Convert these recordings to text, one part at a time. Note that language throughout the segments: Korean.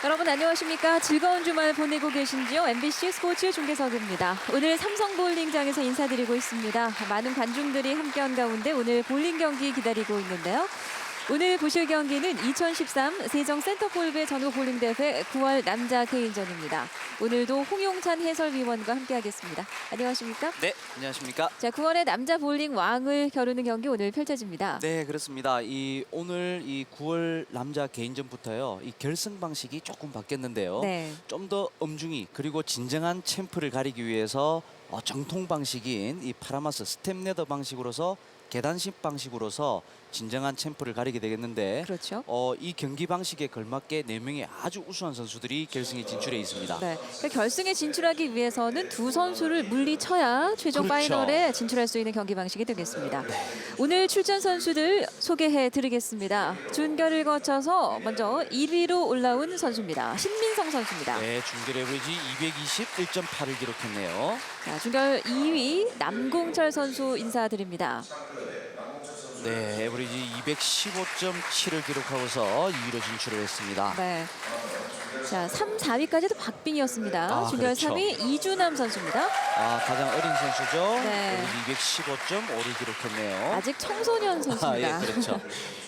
여러분 안녕하십니까? 즐거운 주말 보내고 계신지요? MBC 스포츠 중계석입니다. 오늘 삼성볼링장에서 인사드리고 있습니다. 많은 관중들이 함께한 가운데 오늘 볼링 경기 기다리고 있는데요. 오늘 보실 경기는 2013 세정 센터볼배 전후볼링대회 9월 남자 개인전입니다. 오늘도 홍용찬 해설위원과 함께하겠습니다. 안녕하십니까? 네, 안녕하십니까? 자, 9월의 남자 볼링 왕을 겨루는 경기 오늘 펼쳐집니다. 네, 그렇습니다. 오늘 9월 남자 개인전부터요. 이 결승 방식이 조금 바뀌었는데요. 네. 좀 더 엄중히 그리고 진정한 챔프를 가리기 위해서 정통 방식인 이 파라마스 스텝레더 방식으로서 계단식 방식으로서 진정한 챔프를 가리게 되겠는데 그렇죠. 이 경기 방식에 걸맞게 4명의 아주 우수한 선수들이 결승에 진출해 있습니다. 네, 그러니까 결승에 진출하기 위해서는 두 선수를 물리쳐야 최종 그렇죠. 파이널에 진출할 수 있는 경기 방식이 되겠습니다. 오늘 출전 선수들 소개해 드리겠습니다. 준결을 거쳐서 먼저 1위로 올라온 선수입니다. 신민성 선수입니다. 네, 준결 에버리지 221.8을 기록했네요. 자, 준결 2위 남공철 선수 인사드립니다. 네, 에버리지 215.7을 기록하고서 2위로 진출을 했습니다. 네. 자, 3, 4위까지도 박빙이었습니다. 준결 그렇죠. 3위 이주남 선수입니다. 가장 어린 선수죠. 네. 에버리지 215.5를 기록했네요. 아직 청소년 선수입니다. 예, 그렇죠.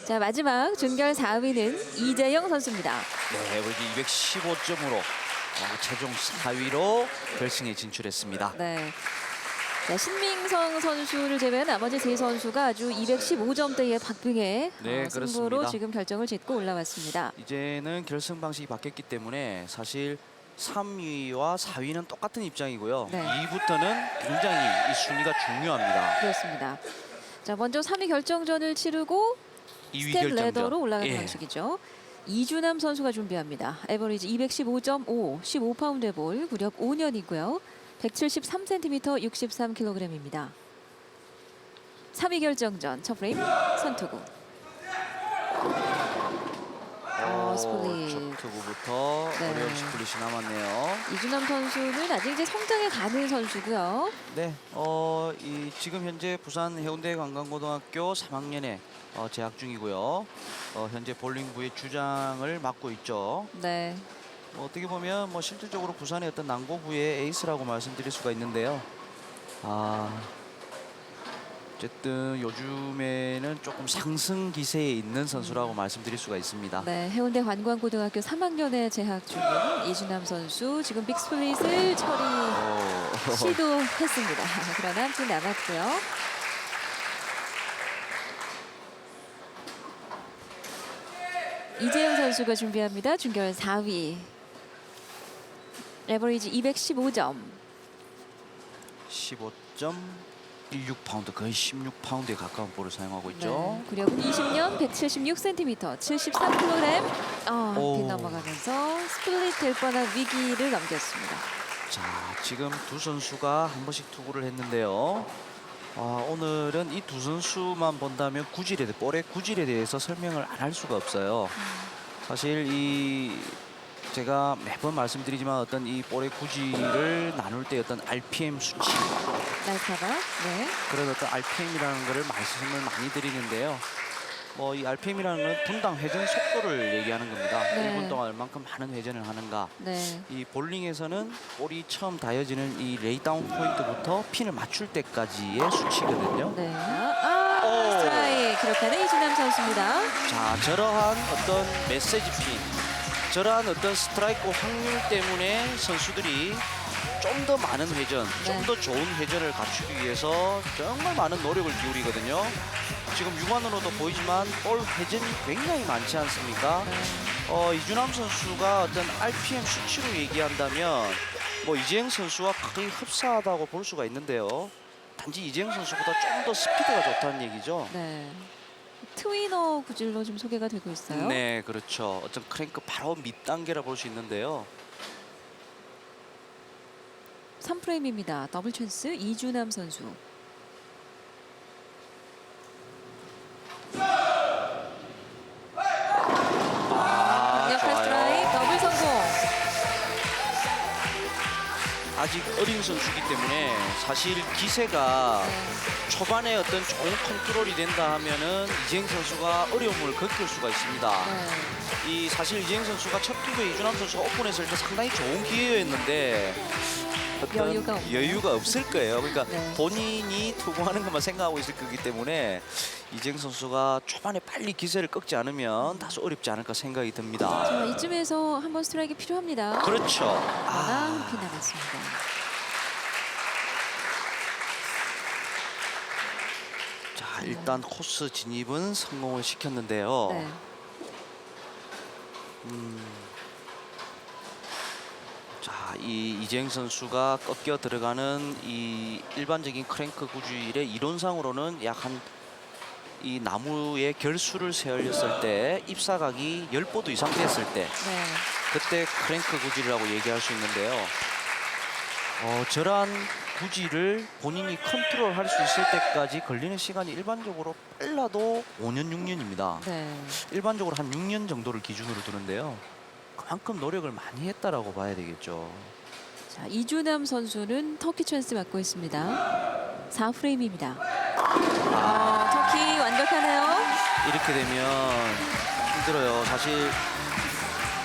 자, 마지막 준결 4위는 이재영 선수입니다. 네, 에버리지 215.5로 최종 4위로 결승에 진출했습니다. 네. 자, 신민성 선수를 제외한 나머지 세 선수가 아주 215점대의 박빙의 네, 승부로 그렇습니다. 지금 결정을 짓고 올라왔습니다. 이제는 결승 방식이 바뀌었기 때문에 사실 3위와 4위는 똑같은 입장이고요. 네. 2위부터는 굉장히 이 순위가 중요합니다. 그렇습니다. 자, 먼저 3위 결정전을 치르고 2위 스텝 결정전. 레더로 올라가는 예. 방식이죠. 이주남 선수가 준비합니다. 에버리지 215.5, 15파운드 볼, 구력 5년이고요. 173cm, 63kg입니다. 3위 결정전 첫 프레임 선투구. 스플릿. 첫 투구부터 네. 어려운 스플릿이 남았네요. 이주남 선수는 아직 이제 성장해 가는 선수고요. 네, 지금 현재 부산 해운대 관광고등학교 3학년에 재학 중이고요. 현재 볼링부의 주장을 맡고 있죠. 네. 어떻게 보면 실질적으로 부산의 어떤 남고부의 에이스라고 말씀드릴 수가 있는데요. 어쨌든 요즘에는 조금 상승 기세에 있는 선수라고 말씀드릴 수가 있습니다. 네, 해운대 관광고등학교 3학년에 재학 중인 이주남 선수 지금 빅스플릿을 시도했습니다. 그러나 아무튼 남았고요. 이재영 선수가 준비합니다. 준결 4위. 레버리지 215점. 15.16파운드, 거의 16파운드에 가까운 볼을 사용하고 있죠. 네, 구력은 20년, 176cm, 73kg. 빗 넘어가면서 스플릿 될 뻔한 위기를 넘겼습니다. 자, 지금 두 선수가 한 번씩 투구를 했는데요. 오늘은 이 두 선수만 본다면 볼의 구질에 대해서 설명을 안 할 수가 없어요. 사실 제가 매번 말씀드리지만 어떤 이 볼의 구질을 나눌 때 어떤 RPM 수치, 날카가 네. 그런 어떤 RPM이라는 거를 말씀을 많이 드리는데요. 이 RPM이라는 건 분당 회전 속도를 얘기하는 겁니다. 네. 1분 동안 얼만큼 많은 회전을 하는가. 네. 이 볼링에서는 볼이 처음 닿여지는 이 레이다운 포인트부터 핀을 맞출 때까지의 수치거든요. 네. 스트라이크 기록하는 이주남 선수입니다. 자, 저러한 어떤 메시지 핀, 저러한 어떤 스트라이크 확률 때문에 선수들이 좀 더 많은 회전, 좀 더 좋은 회전을 갖추기 위해서 정말 많은 노력을 기울이거든요. 지금 육안으로도 보이지만 볼 회전이 굉장히 많지 않습니까? 이주남 선수가 어떤 RPM 수치로 얘기한다면 이재영 선수와 거의 흡사하다고 볼 수가 있는데요. 단지 이재영 선수보다 좀 더 스피드가 좋다는 얘기죠. 네. 트위너 구질로 좀 소개가 되고 있어요. 네, 그렇죠. 어떤 크랭크 바로 밑단계라 볼 수 있는데요. 3프레임입니다. 더블 찬스 이주남 선수. 강력한 좋아요. 스트라이크 더블 성공. 아직 어린 선수이기 때문에 사실 기세가 네. 초반에 어떤 좋은 컨트롤이 된다 하면은 이재영 선수가 어려움을 겪을 수가 있습니다. 네. 이 사실 이재영 선수가 첫 투구에 이준환 선수가 오픈했을 때 상당히 좋은 기회였는데 어떤 여유가 없을 거예요. 그러니까 네. 본인이 투구하는 것만 생각하고 있을 거기 때문에 이재영 선수가 초반에 빨리 기세를 꺾지 않으면 다소 어렵지 않을까 생각이 듭니다. 자, 이쯤에서 한번 스트라이크 필요합니다. 그렇죠. 하나 한 피 남았습니다. 자, 일단 코스 진입은 성공을 시켰는데요. 네. 자, 이 이재영 선수가 꺾여 들어가는 이 일반적인 크랭크 구질의 이론상으로는 약 한 이 나무의 결수를 세열렸을 때 입사각이 10보도 이상 됐을 때 네. 그때 크랭크 구질이라고 얘기할 수 있는데요. 저러한 구질을 본인이 컨트롤할 수 있을 때까지 걸리는 시간이 일반적으로 빨라도 5년, 6년입니다. 네. 일반적으로 한 6년 정도를 기준으로 두는데요. 그만큼 노력을 많이 했다라고 봐야 되겠죠. 자, 이준남 선수는 터키 찬스 맞고 있습니다. 4프레임입니다. 터키 완벽하네요. 이렇게 되면 힘들어요. 사실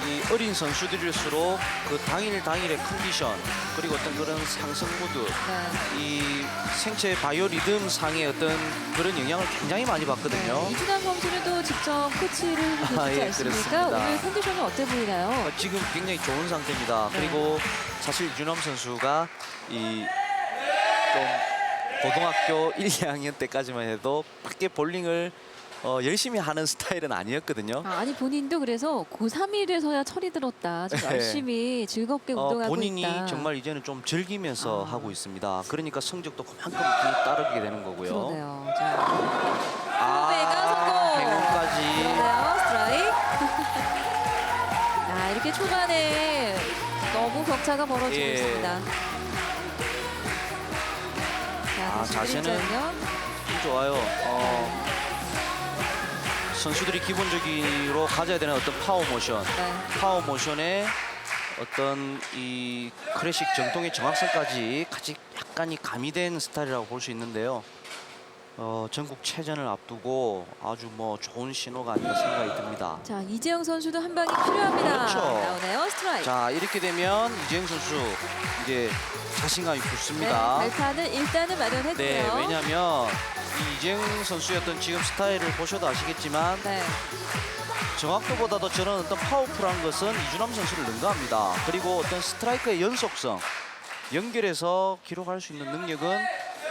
이 어린 선수들일수록 그 당일의 컨디션 그리고 어떤 그런 상승 모드 네. 이 생체 바이오 리듬 상의 어떤 그런 영향을 굉장히 많이 받거든요. 네. 이준남 선수는 또 직접 코치를 해주지 예, 않습니까? 그렇습니다. 오늘 컨디션은 어때 보이나요? 지금 굉장히 좋은 상태입니다. 네. 그리고 사실 이준남 선수가 이 좀 고등학교 1, 2학년 때까지만 해도 밖에 볼링을 열심히 하는 스타일은 아니었거든요. 아니 본인도 그래서 고3이래서야 철이 들었다. 좀 네. 열심히 즐겁게 운동하고 본인이 있다. 정말 이제는 좀 즐기면서 아. 하고 있습니다. 그러니까 성적도 그만큼 따르게 되는 거고요. 그러네요. 자, 후배가 성공. 행운까지. 그러네요. 스트라이크. 아, 이렇게 초반에 너무 격차가 벌어지고 예. 있습니다. 자, 다시 자세는 그림자면. 좋아요. 선수들이 기본적으로 가져야 되는 어떤 파워 모션, 네. 파워 모션의 어떤 이 클래식 정통의 정확성까지 같이 약간이 가미된 스타일이라고 볼 수 있는데요. 전국 체전을 앞두고 아주 뭐 좋은 신호가 아닌가 생각이 듭니다. 자, 이재영 선수도 한 방이 필요합니다. 그렇죠. 나오네요. 스트라이크. 자, 이렇게 되면 이재영 선수 이제 자신감이 네, 붙습니다. 발판을 일단은 마련했고요. 네, 왜냐하면 이 이재영 선수의 어떤 지금 스타일을 보셔도 아시겠지만 네. 정확도보다도 저는 어떤 파워풀한 것은 이준남 선수를 능가합니다. 그리고 어떤 스트라이크의 연속성, 연결해서 기록할 수 있는 능력은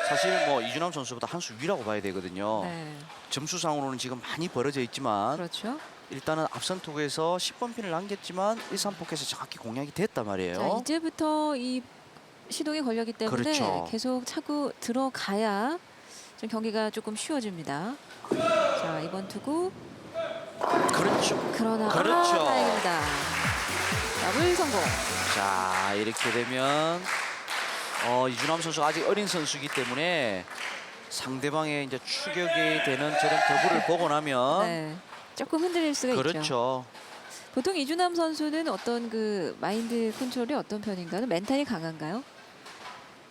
사실 뭐 이준남 선수보다 한 수 위라고 봐야 되거든요. 네. 점수상으로는 지금 많이 벌어져 있지만 그렇죠. 일단은 앞선 투구에서 10번 핀을 남겼지만 1, 3포켓에서 정확히 공략이 됐단 말이에요. 자, 이제부터 이 시동이 걸렸기 때문에 그렇죠. 계속 차고 들어가야 좀 경기가 조금 쉬워집니다. 자, 이번 투구 그렇죠. 그러나 그렇죠. 다행입니다. 더블 성공. 자, 이렇게 되면 이준남 선수가 아직 어린 선수이기 때문에 상대방의 이제 추격이 되는 저런 더블을 보고 나면 네. 조금 흔들릴 수가 있죠. 그렇죠. 보통 이준남 선수는 어떤 그 마인드 컨트롤이 어떤 편인가요? 멘탈이 강한가요?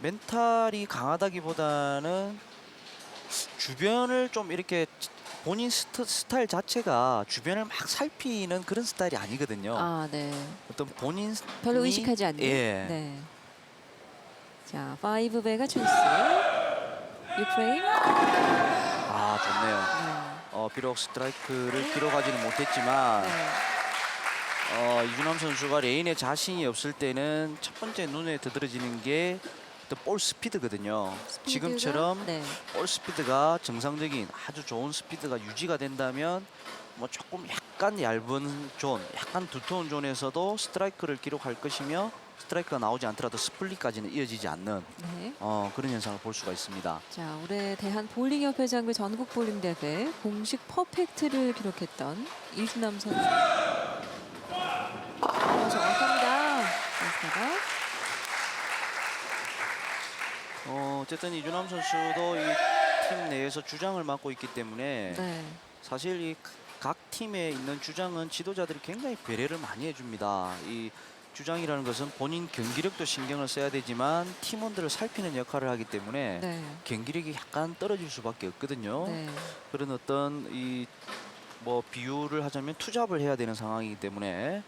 멘탈이 강하다기보다는 주변을 좀 이렇게 본인 스타일 자체가 주변을 막 살피는 그런 스타일이 아니거든요. 아, 네. 어떤 본인 별로 의식하지 않는. 예. 네. 자, 5배가 찬스. 6프레임. 아, 좋네요. 네. 비록 스트라이크를 기록하지는 못했지만 네. 이준남 선수가 레인에 자신이 없을 때는 첫 번째 눈에 드러지는 게 어떤 볼 스피드거든요. 스피드가? 지금처럼 네. 볼 스피드가 정상적인 아주 좋은 스피드가 유지가 된다면 뭐 조금 약간 얇은 존, 약간 두터운 존에서도 스트라이크를 기록할 것이며 스트라이크가 나오지 않더라도 스플릿까지는 이어지지 않는 네. 그런 현상을 볼 수가 있습니다. 자, 올해 대한 볼링협회 장비 전국 볼링 대회 공식 퍼펙트를 기록했던 이준남 선수. 정확합니다. 선수가. 어쨌든 이준남 선수도 이 팀 내에서 주장을 맡고 있기 때문에 네. 사실 이 각 팀에 있는 주장은 지도자들이 굉장히 배려를 많이 해줍니다. 이 주장이라는 것은 본인 경기력도 신경을 써야 되지만 팀원들을 살피는 역할을 하기 때문에 네. 경기력이 약간 떨어질 수밖에 없거든요. 네. 그런 어떤 이 뭐 비유를 하자면 투잡을 해야 되는 상황이기 때문에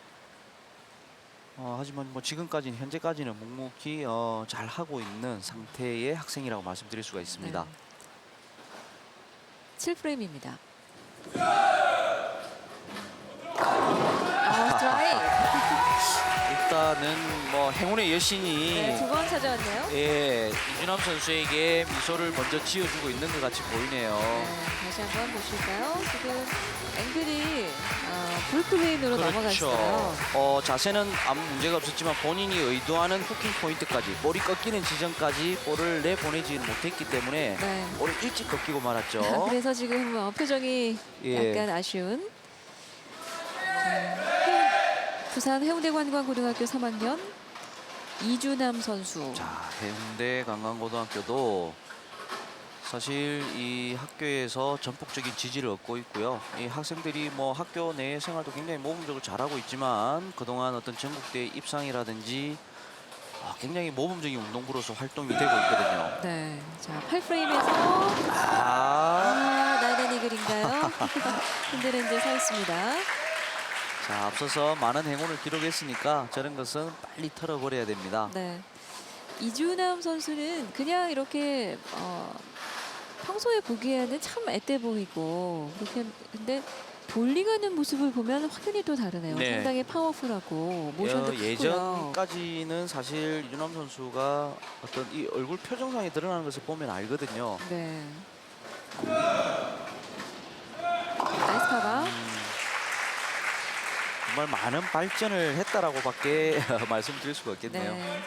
하지만 뭐 지금까지는 현재까지는 묵묵히 잘 하고 있는 상태의 학생이라고 말씀드릴 수가 있습니다. 네. 7프레임입니다. 스트라이크. 일단은 뭐 행운의 여신이 네, 두 번 찾아왔네요. 예, 이준함 선수에게 미소를 먼저 지어주고 있는 것 같이 보이네요. 네, 다시 한번 보실까요? 지금 앵글이 볼플레인으로 넘어갔어요. 자세는 아무 문제가 없었지만 본인이 의도하는 후킹 포인트까지 볼이 꺾이는 지점까지 볼을 내보내지는 못했기 때문에 네. 볼이 일찍 꺾이고 말았죠. 그래서 지금 표정이 예. 약간 아쉬운. 부산 해운대 관광고등학교 3학년 이준함 선수. 자, 해운대 관광고등학교도 사실 이 학교에서 전폭적인 지지를 얻고 있고요. 이 학생들이 뭐 학교 내 생활도 굉장히 모범적으로 잘하고 있지만 그동안 어떤 전국대 입상이라든지 굉장히 모범적인 운동부로서 활동이 되고 있거든요. 네, 자 8프레임에서 나이덴 이글인가요? 흔들흔들 서 있습니다. 자, 앞서서 많은 행운을 기록했으니까 저런 것은 빨리 털어버려야 됩니다. 네, 이준함 선수는 그냥 이렇게 평소에 보기에는 참 앳돼 보이고 그렇게 근데 볼링하는 모습을 보면 확연히 또 다르네요. 네. 상당히 파워풀하고 모션도 크고요. 예전까지는 사실 이준함 선수가 어떤 이 얼굴 표정상에 드러나는 것을 보면 알거든요. 네. 나이스 커버. 정말 많은 발전을 했다라고밖에 말씀드릴 수가 없겠네요. 네.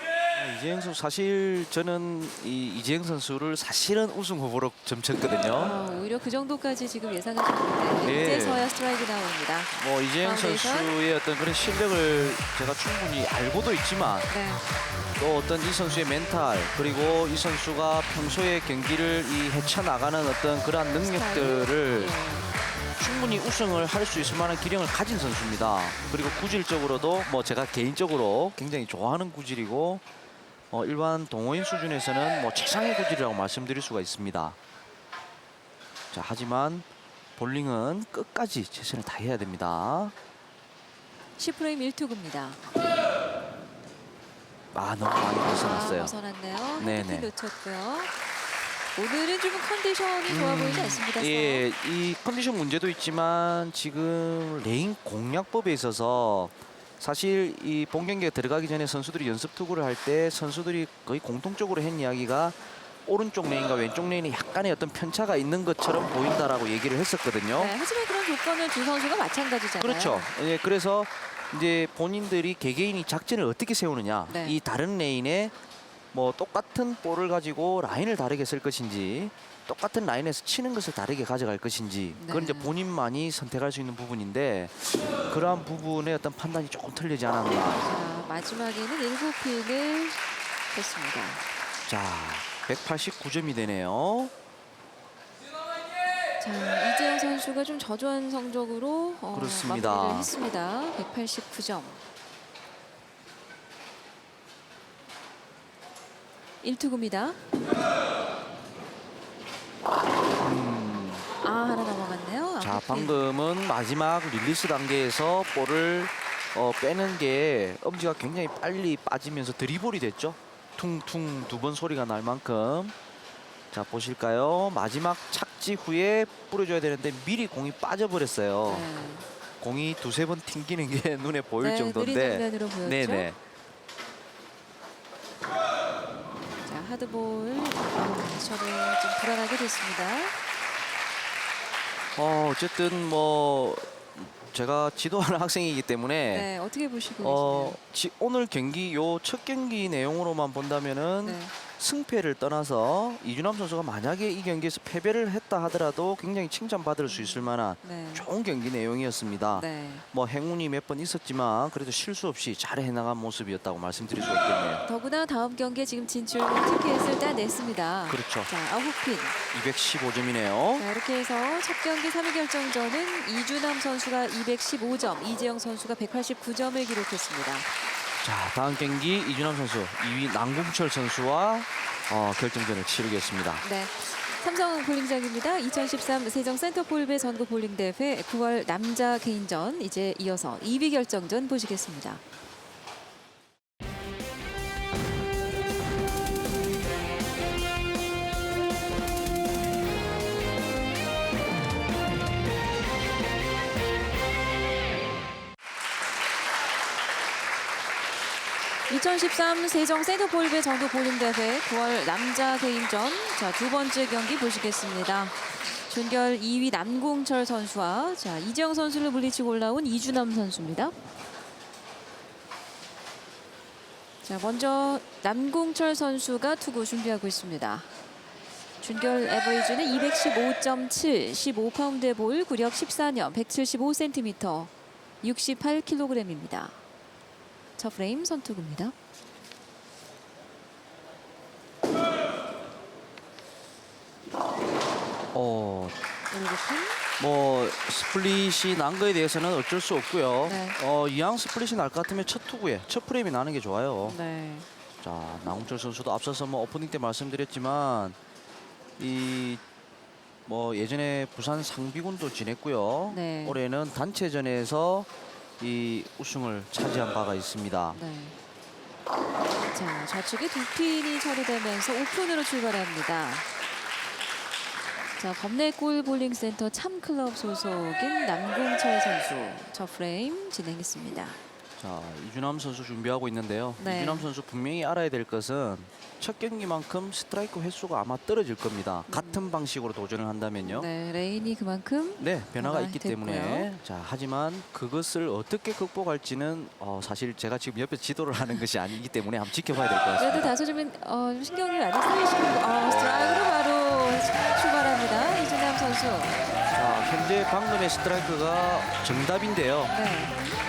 이재영 선수 사실 저는 이 이재영 선수를 사실은 우승 후보로 점쳤거든요. 오히려 그 정도까지 지금 예상하셨는데 예. 이제서야 스트라이크 나옵니다. 뭐 이재영 파운데이션. 선수의 어떤 그런 실력을 제가 충분히 알고도 있지만 네. 또 어떤 이 선수의 멘탈 그리고 이 선수가 평소에 경기를 헤쳐나가는 어떤 그러한 능력들을 충분히 우승을 할 수 있을 만한 기량을 가진 선수입니다. 그리고 구질적으로도 뭐 제가 개인적으로 굉장히 좋아하는 구질이고 일반 동호인 수준에서는 뭐 최상의 구질이라고 말씀드릴 수가 있습니다. 자, 하지만 볼링은 끝까지 최선을 다해야 됩니다. 10프레임 1투구입니다. 너무 많이 벗어났어요. 벗어났네요. 네네. 헤드핀 놓쳤고요. 오늘은 좀 컨디션이 좋아 보이지 않습니다. 예, 이 컨디션 문제도 있지만 지금 레인 공략법에 있어서 사실 이 본 경기에 들어가기 전에 선수들이 연습 투구를 할 때 선수들이 거의 공통적으로 한 이야기가 오른쪽 레인과 왼쪽 레인에 약간의 어떤 편차가 있는 것처럼 보인다라고 얘기를 했었거든요. 네, 하지만 그런 조건은 두 선수가 마찬가지잖아요. 그렇죠. 예, 그래서 이제 본인들이 개개인이 작전을 어떻게 세우느냐, 네. 이 다른 레인에 뭐 똑같은 볼을 가지고 라인을 다르게 쓸 것인지 똑같은 라인에서 치는 것을 다르게 가져갈 것인지 그건 네. 이제 본인만이 선택할 수 있는 부분인데 그러한 부분의 어떤 판단이 조금 틀리지 않았나. 자, 마지막에는 7핀을 했습니다. 자, 189점이 되네요. 자, 이재영 선수가 좀 저조한 성적으로 그렇습니다. 마무리를 했습니다. 189점. 1투구입니다. 하나 넘어갔네요. 자, 앞에. 방금은 마지막 릴리스 단계에서 볼을 빼는 게 엄지가 굉장히 빨리 빠지면서 드리블이 됐죠. 퉁퉁 두 번 소리가 날 만큼. 자, 보실까요? 마지막 착지 후에 뿌려줘야 되는데 미리 공이 빠져버렸어요. 네. 공이 두세 번 튕기는 게 눈에 보일 네, 느린 정도인데. 장면으로 보였죠. 네네. 자, 하드볼 저도 좀 불안하게 됐습니다. 어쨌든 뭐 제가 지도하는 학생이기 때문에 네, 어떻게 보시고 계시나요? 오늘 경기 요 첫 경기 내용으로만 본다면은 네. 승패를 떠나서 이준함 선수가 만약에 이 경기에서 패배를 했다 하더라도 굉장히 칭찬받을 수 있을 만한 네. 좋은 경기 내용이었습니다. 네. 뭐 행운이 몇 번 있었지만 그래도 실수 없이 잘 해나간 모습이었다고 말씀드릴 수 있겠네요. 더구나 다음 경기에 지금 진출 티켓을 따냈습니다. 그렇죠. 자, 9핀. 215점이네요. 자, 이렇게 해서 첫 경기 3위 결정전은 이준함 선수가 215점, 이재영 선수가 189점을 기록했습니다. 자, 다음 경기 이준환 선수, 2위 남궁철 선수와 결정전을 치르겠습니다. 네. 삼성 볼링장입니다. 2013 세종 센터폴배 전국 볼링 대회 9월 남자 개인전 이제 이어서 2위 결정전 보시겠습니다. (2013) 세종 센터폴배 전국 볼링 대회 9월 남자 개인전 자, 두 번째 경기 보시겠습니다. 준결 2위 남궁철 선수와 자, 이재영 선수를 물리치고 올라온 이준남 선수입니다. 자, 먼저 남궁철 선수가 투구 준비하고 있습니다. 준결 에버리지는 215.7, 15파운드의 볼, 구력 14년, 175cm, 68kg입니다. 첫 프레임 선투구입니다. 뭐 스플릿이 난 거에 대해서는 어쩔 수 없고요. 네. 이왕 스플릿이 날 것 같으면 첫 투구에 첫 프레임이 나는 게 좋아요. 네. 자, 남궁철 선수도 앞서서 뭐 오프닝 때 말씀드렸지만 이 뭐 예전에 부산 상비군도 지냈고요. 네. 올해는 단체전에서 이 우승을 차지한 바가 있습니다. 네. 자, 좌측에 두 핀이 처리되면서 오픈으로 출발합니다. 자, 범내골 볼링센터 참클럽 소속인 남궁철 선수 첫 프레임 진행했습니다. 자, 이준남 선수 준비하고 있는데요. 네. 이준남 선수 분명히 알아야 될 것은 첫 경기만큼 스트라이크 횟수가 아마 떨어질 겁니다. 같은 방식으로 도전을 한다면요. 네, 레인이 그만큼 네, 변화가 있기 됐고요. 때문에 자, 하지만 그것을 어떻게 극복할지는 사실 제가 지금 옆에 지도를 하는 것이 아니기 때문에 한번 지켜봐야 될 것 그래도 같습니다. 다소 좀 신경을 많이 쓰이시고 스트라이크로 바로 출발합니다. 이준남 선수. 자, 현재 방금의 스트라이크가 정답인데요. 네.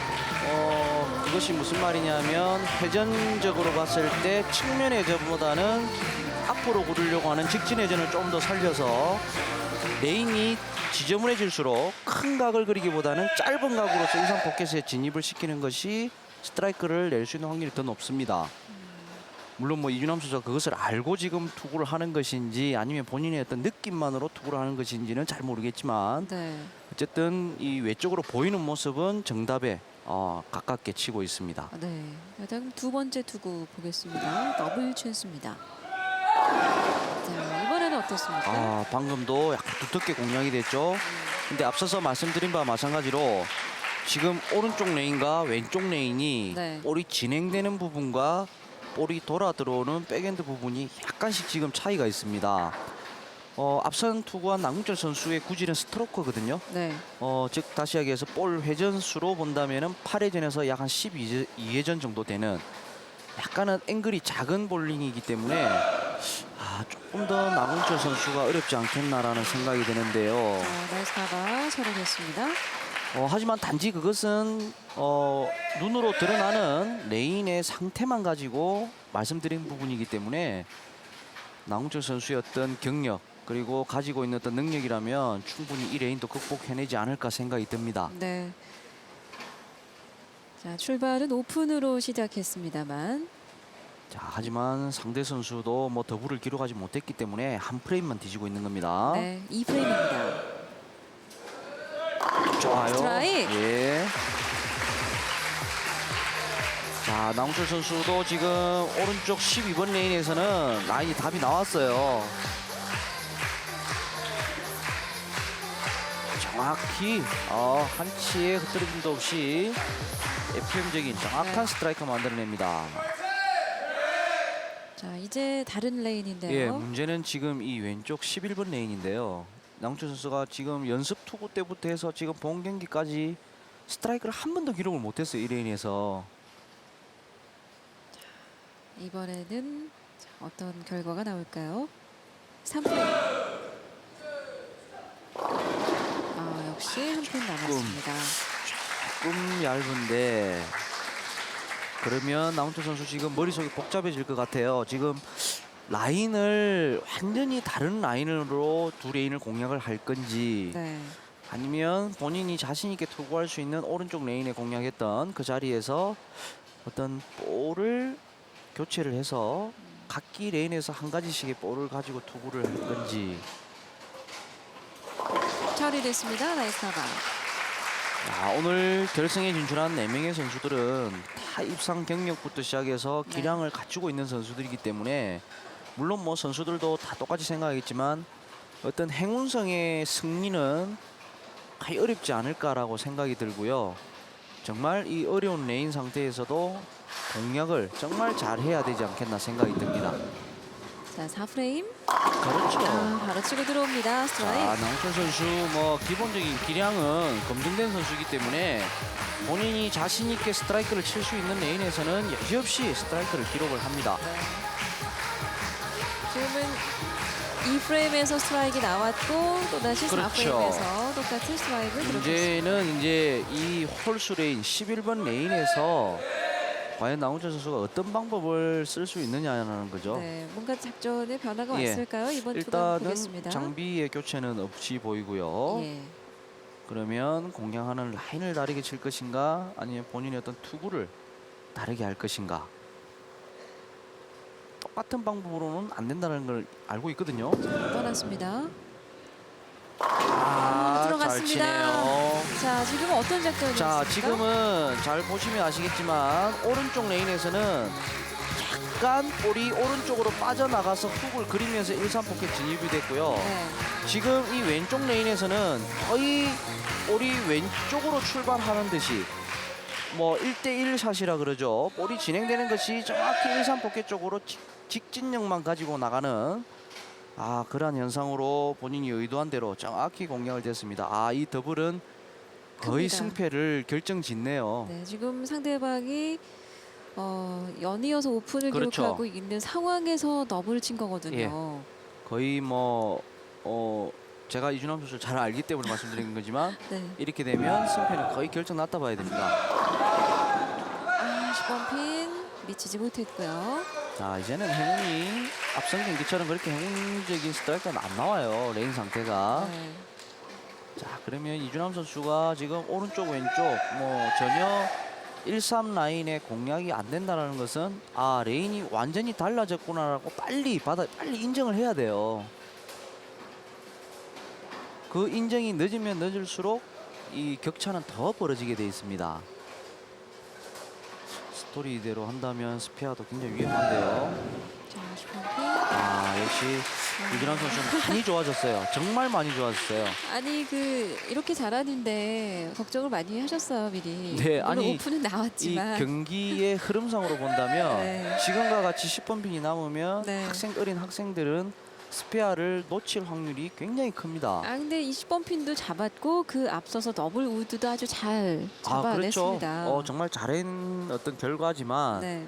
그것이 무슨 말이냐면 회전적으로 봤을 때 측면 회전보다는 앞으로 구르려고 하는 직진 회전을 좀 더 살려서 레인이 지저분해질수록 큰 각을 그리기보다는 짧은 각으로서 이상 포켓에 진입을 시키는 것이 스트라이크를 낼 수 있는 확률이 더 높습니다. 물론 뭐 이준남 선수가 그것을 알고 지금 투구를 하는 것인지 아니면 본인의 어떤 느낌만으로 투구를 하는 것인지는 잘 모르겠지만 네. 어쨌든 이 외적으로 보이는 모습은 정답에 가깝게 치고 있습니다. 네. 다음 두 번째 투구 보겠습니다. 더블 찬스입니다. 자, 이번에는 어떻습니까? 방금도 약간 두텁게 공략이 됐죠. 근데 앞서서 말씀드린 바와 마찬가지로 지금 오른쪽 레인과 왼쪽 레인이 네. 볼이 진행되는 부분과 볼이 돌아 들어오는 백엔드 부분이 약간씩 지금 차이가 있습니다. 앞선 투구한 남궁철 선수의 구질은 스트로크거든요. 네. 즉 다시 이야기해서 볼 회전수로 본다면은 8회전에서 약 한 12회전 정도 되는 약간은 앵글이 작은 볼링이기 때문에 조금 더 남궁철 선수가 어렵지 않겠나라는 생각이 드는데요. 자, 나이스 카바 처리됐습니다. 하지만 단지 그것은 눈으로 드러나는 레인의 상태만 가지고 말씀드린 부분이기 때문에 남궁철 선수의 어떤 경력 그리고 가지고 있는 어떤 능력이라면 충분히 이 레인도 극복해내지 않을까 생각이 듭니다. 네. 자, 출발은 오픈으로 시작했습니다만 자, 하지만 상대 선수도 뭐 더블을 기록하지 못했기 때문에 한 프레임만 뒤지고 있는 겁니다. 네, 2프레임입니다. 좋아요. 스트라이크. 예. 자, 남궁철 선수도 지금 오른쪽 12번 레인에서는 라인이 답이 나왔어요. 정확히 한치의 흐트러짐도 없이 FM적인 정확한 네. 스트라이크 만들어냅니다. 자, 이제 다른 레인인데요. 예, 문제는 지금 이 왼쪽 11번 레인인데요. 남궁철 선수가 지금 연습 투구 때부터 해서 지금 본 경기까지 스트라이크를 한 번도 기록을 못했어요. 이 레인에서. 이번에는 자, 어떤 결과가 나올까요? 3프레임. 역시 한 핀 남았습니다. 조금 얇은데 그러면 남궁철 선수 지금 머릿속이 복잡해질 것 같아요. 지금 라인을 완전히 다른 라인으로 두 레인을 공략을 할 건지 네. 아니면 본인이 자신 있게 투구할 수 있는 오른쪽 레인에 공략했던 그 자리에서 어떤 볼을 교체를 해서 각기 레인에서 한 가지씩의 볼을 가지고 투구를 할 건지. 처리됐습니다. 나이스 타박. 오늘 결승에 진출한 4명의 선수들은 다 입상 경력부터 시작해서 네. 기량을 갖추고 있는 선수들이기 때문에 물론 뭐 선수들도 다 똑같이 생각하겠지만 어떤 행운성의 승리는 거의 어렵지 않을까라고 생각이 들고요. 정말 이 어려운 레인 상태에서도 공략을 정말 잘해야 되지 않겠나 생각이 듭니다. 자, 4프레임. 그렇죠. 바로 치고 들어옵니다. 스트라이크. 남철 선수 뭐 기본적인 기량은 검증된 선수이기 때문에 본인이 자신 있게 스트라이크를 칠 수 있는 레인에서는 여지없이 스트라이크를 기록을 합니다. 지금은 2프레임에서 스트라이크 나왔고 또다시 그렇죠. 4프레임에서 똑같이 스트라이크 들어갔습니다. 문제는 이제 이 홀수 레인 11번 레인에서 과연 나훈철 선수가 어떤 방법을 쓸 수 있느냐는 거죠. 네, 뭔가 작전에 변화가 예. 왔을까요? 이번 투구 일단은 보겠습니다. 장비의 교체는 없이 보이고요. 예. 그러면 공략하는 라인을 다르게 칠 것인가 아니면 본인의 어떤 투구를 다르게 할 것인가. 똑같은 방법으로는 안 된다는 걸 알고 있거든요. 떠났습니다. 잘 들어갔습니다. 치네요. 자, 지금 어떤 작전이었습니까? 자, 지금은 잘 보시면 아시겠지만 오른쪽 레인에서는 약간 볼이 오른쪽으로 빠져나가서 훅을 그리면서 1-3 포켓 진입이 됐고요. 네. 지금 이 왼쪽 레인에서는 거의 볼이 왼쪽으로 출발하는 듯이 뭐 1대1 샷이라 그러죠. 볼이 진행되는 것이 정확히 1-3 포켓 쪽으로 직진력만 가지고 나가는 그러한 현상으로 본인이 의도한 대로 정확히 공략을 됐습니다. 이 더블은 거의 큽니다. 승패를 결정짓네요. 네, 지금 상대방이 연이어서 오픈을 그렇죠. 기록하고 있는 상황에서 더블을 친 거거든요. 예. 거의 뭐 제가 이준환 선수를 잘 알기 때문에 말씀드린 거지만 네. 이렇게 되면 승패는 거의 결정 났다 봐야 됩니다. 10번 핀 미치지 못했고요. 자, 이제는 행운이 앞선 경기처럼 그렇게 행운적인 스트라이크는 안 나와요. 레인 상태가. 네. 자, 그러면 이준환 선수가 지금 오른쪽 왼쪽 뭐 전혀 1-3 라인에 공략이 안 된다는 것은 레인이 완전히 달라졌구나라고 빨리 인정을 해야 돼요. 그 인정이 늦으면 늦을수록 이 격차는 더 벌어지게 돼 있습니다. 스토리 이대로 한다면 스페어도 굉장히 위험한데요. 자, 10번 핀. 역시 이준환 선수는 많이 좋아졌어요. 정말 많이 좋아졌어요. 아니 이렇게 잘하는데 걱정을 많이 하셨어요 미리. 네, 물론 아니, 오픈은 이 나왔지만. 경기의 흐름상으로 본다면 네. 지금과 같이 10번 핀이 남으면 네. 어린 학생들은 스페어를 놓칠 확률이 굉장히 큽니다. 근데 20번 핀도 잡았고 그 앞서서 더블 우드도 아주 잘 그렇죠. 잡아냈습니다. 정말 잘한 어떤 결과지만 네.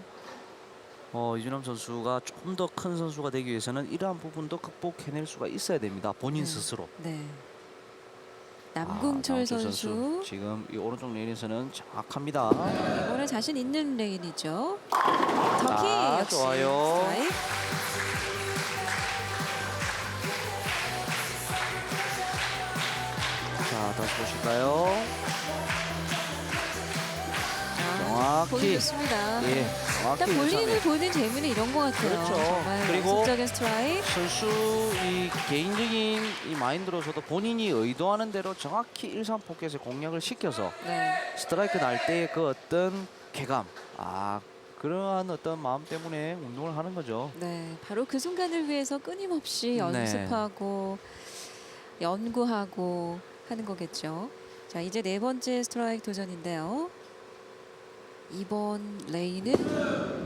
이준환 선수가 좀 더 큰 선수가 되기 위해서는 이러한 부분도 극복해낼 수가 있어야 됩니다. 본인 네. 스스로. 네. 남궁철 남철 선수. 지금 이 오른쪽 레인에서는 정확합니다. 이번에 자신 있는 레인이죠. 터키 역시 좋아요. 스트라이크. 자, 다시 보실까요? 정확히. 보여줬습니다. 예, 정확히 일단 볼링을 예상해. 보는 재미는 이런 것 같아요. 그렇죠. 정말 그리고 연습적인 스트라이크. 선수 이 개인적인 이 마인드로서도 본인이 의도하는 대로 정확히 1-3 포켓에 공략을 시켜서 네. 스트라이크 날 때의 그 어떤 쾌감, 그러한 어떤 마음 때문에 운동을 하는 거죠. 네, 바로 그 순간을 위해서 끊임없이 네. 연습하고 연구하고 하는 거겠죠. 자, 이제 네 번째 스트라이크 도전인데요. 이번 레인은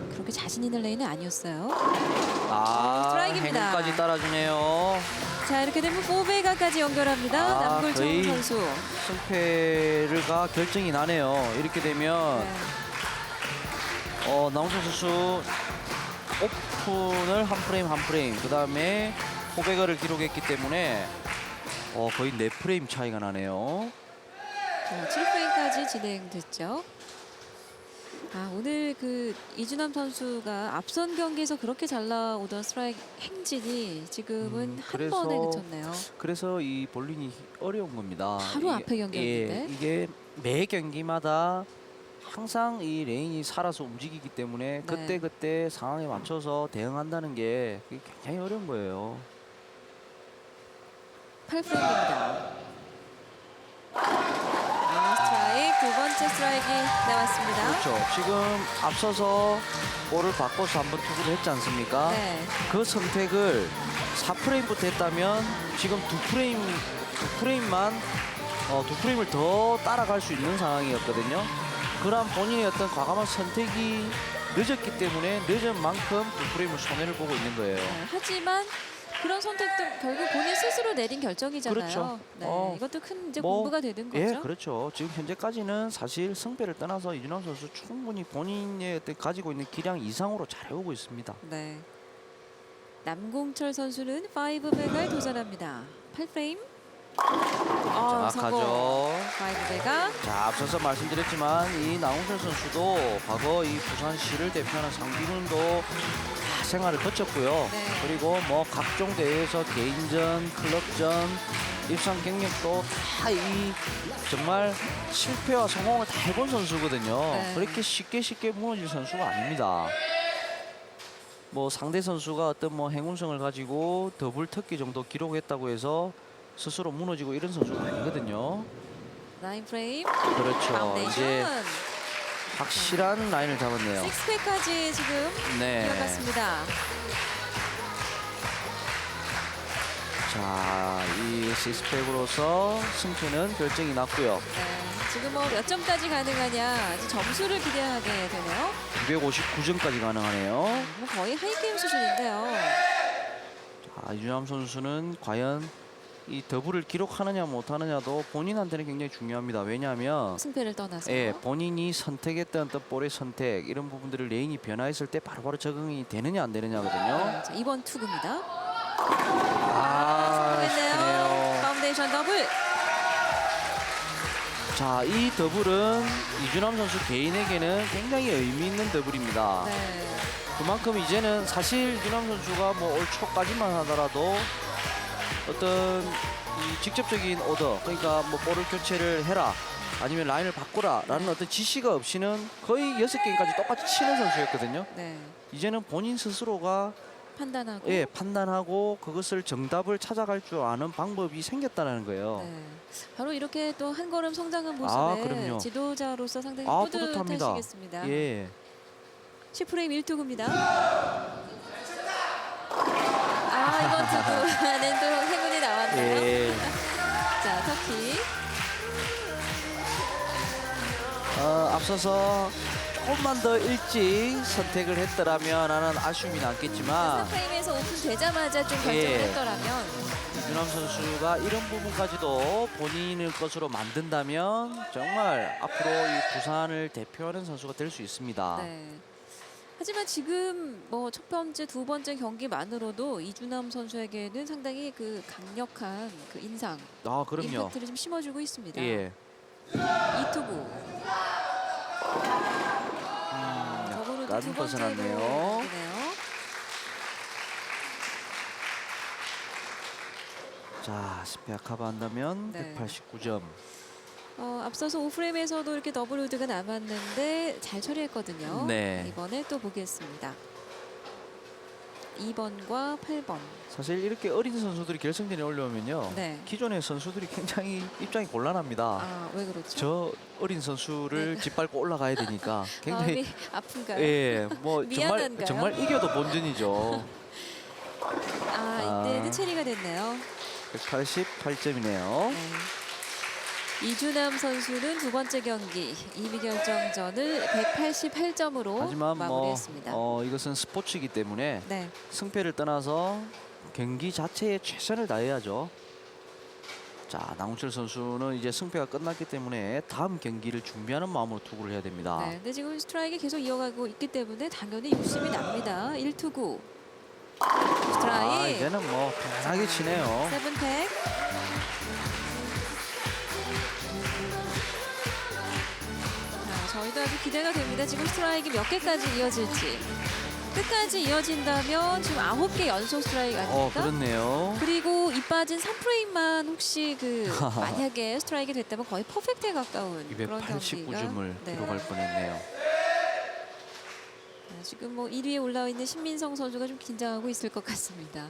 그렇게 자신 있는 레인은 아니었어요. 스트라이크입니다. 행운까지 따라주네요. 자, 이렇게 되면 4베가까지 연결합니다. 남골정 거의 선수. 승패가 결정이 나네요. 이렇게 되면 네. 나훈철 선수 오픈을 한 프레임 그 다음에 포베거를 기록했기 때문에 거의 4프레임 차이가 나네요. 자, 7프레임까지 진행됐죠. 오늘 이준환 선수가 앞선 경기에서 그렇게 잘 나오던 스트라이크 행진이 지금은 한 그래서 번에 그쳤네요. 그래서 이 볼링이 어려운 겁니다. 바로 앞에 경기였는데. 이게 매 경기마다 항상 이 레인이 살아서 움직이기 때문에 그때 상황에 맞춰서 대응한다는 게 그게 굉장히 어려운 거예요. 8프레임입니다. 스트라이크, 두 번째 스트라이크 나왔습니다. 그렇죠. 지금 앞서서 볼을 바꿔서 한번 투구를 했지 않습니까? 네. 그 선택을 4프레임부터 했다면 지금 두 프레임을 더 따라갈 수 있는 상황이었거든요. 그런 본인의 어떤 과감한 선택이 늦었기 때문에 늦은 만큼 두 프레임을 손해를 보고 있는 거예요. 네, 하지만 그런 선택도 결국 본인 스스로 내린 결정이잖아요. 그렇죠. 네, 이것도 큰 이제 뭐, 공부가 되는 거죠. 예, 그렇죠. 지금 현재까지는 사실 승패를 떠나서 이준환 선수 충분히 본인의 어떤 가지고 있는 기량 이상으로 잘해오고 있습니다. 네. 남공철 선수는 5백을 도전합니다. 8프레임. 성공. 정확하죠. 5백가. 자, 앞서서 말씀드렸지만 이 나홍철 선수도 과거 이 부산시를 대표하는 상비군도 다 생활을 거쳤고요. 네. 그리고 뭐 각종 대회에서 개인전, 클럽전, 입상 경력도 다 이 정말 실패와 성공을 다 해본 선수거든요. 네. 그렇게 쉽게 무너질 선수가 아닙니다. 뭐 상대 선수가 어떤 뭐 행운성을 가지고 더블 특기 정도 기록했다고 해서 스스로 무너지고 이런 선수가 아니거든요. 9프레임. 그렇죠. 파운데이션. 이제 확실한 라인을 잡았네요. 6팩까지 지금 네. 이어갔습니다. 자, 이 시스펙으로서 승패는 결정이 났고요. 네, 지금 뭐 몇 점까지 가능하냐 이제 점수를 기대하게 되네요. 259점까지 가능하네요. 뭐 거의 하이게임 수준인데요. 자, 이준환 선수는 과연 이 더블을 기록하느냐 못하느냐도 본인한테는 굉장히 중요합니다. 왜냐하면 승패를 떠나서. 예, 본인이 선택했던 어떤 볼의 선택 이런 부분들을 레인이 변화했을 때 바로바로 적응이 되느냐 안 되느냐거든요. 네, 자, 이번 투구입니다. 성공했네요. 성공했네요. 파운데이션 더블. 자, 이 더블은 이준환 선수 개인에게는 굉장히 의미 있는 더블입니다. 네. 그만큼 이제는 사실 이준환 선수가 뭐 올 초까지만 하더라도 어떤 이 직접적인 오더, 그러니까 뭐 볼을 교체를 해라 아니면 라인을 바꾸라라는 어떤 지시가 없이는 거의 6게임까지 똑같이 치는 선수였거든요. 네. 이제는 본인 스스로가 판단하고. 예, 판단하고 그것을 정답을 찾아갈 줄 아는 방법이 생겼다는 거예요. 네. 바로 이렇게 또 한 걸음 성장한 모습에 아, 그럼요. 지도자로서 상당히 뿌듯합니다. 뿌듯하시겠습니다. 예. 10프레임 1투구입니다. 이번 투구는 또 행운이 나왔네요. 예. 자, 터키. 앞서서 조금만 더 일찍 선택을 했더라면 하는 아쉬움이 남겠지만 3프레임에서 오픈되자마자 좀 결정을 예. 했더라면 이준환 선수가 이런 부분까지도 본인의 것으로 만든다면 정말 앞으로 이 부산을 대표하는 선수가 될 수 있습니다. 네. 하지만 지금 뭐 첫 번째, 두 번째 경기만으로도 이준남 선수에게는 상당히 그 강력한 그 인상, 아, 그럼요. 임팩트를 좀 심어주고 있습니다. 예. 이투구. 적어도 두 약간 번째로 벗어났네요. 남기네요. 자, 스페아카바 한다면 네. 189점. 앞서서 5프레임에서도 이렇게 더블 우드가 남았는데 잘 처리했거든요. 네. 이번에 또 보겠습니다. 2번과 8번. 사실 이렇게 어린 선수들이 결승전에 올라오면요. 네. 기존의 선수들이 굉장히 입장이 곤란합니다. 왜 그렇죠? 저 어린 선수를 네. 짓밟고 올라가야 되니까 굉장히 마음이 아픈가요? 예, 뭐 미안한가요? 정말 이겨도 본전이죠. 이때는 체리가 됐네요. 188점이네요. 네. 이준남 선수는 두 번째 경기 2위 결정전을 188점으로 하지만 마무리했습니다. 이것은 스포츠이기 때문에 네. 승패를 떠나서 경기 자체에 최선을 다해야죠. 자, 나홍철 선수는 이제 승패가 끝났기 때문에 다음 경기를 준비하는 마음으로 투구를 해야 됩니다. 네. 근데 지금 스트라이크 계속 이어가고 있기 때문에 당연히 욕심이 납니다. 1투구. 스트라이크. 이제는 뭐 편하게 치네요. 세븐팩. 저희도 아주 기대가 됩니다. 지금 스트라이크 몇 개까지 이어질지. 끝까지 이어진다면 지금 9개 연속 스트라이크 아닙니까? 그렇네요. 그리고 이 빠진 3프레임만 혹시 만약에 스트라이크 됐다면 거의 퍼펙트에 가까운 그런 경기가 289점을 기록할 뻔했네요. 지금 뭐 1위에 올라와 있는 신민성 선수가 좀 긴장하고 있을 것 같습니다.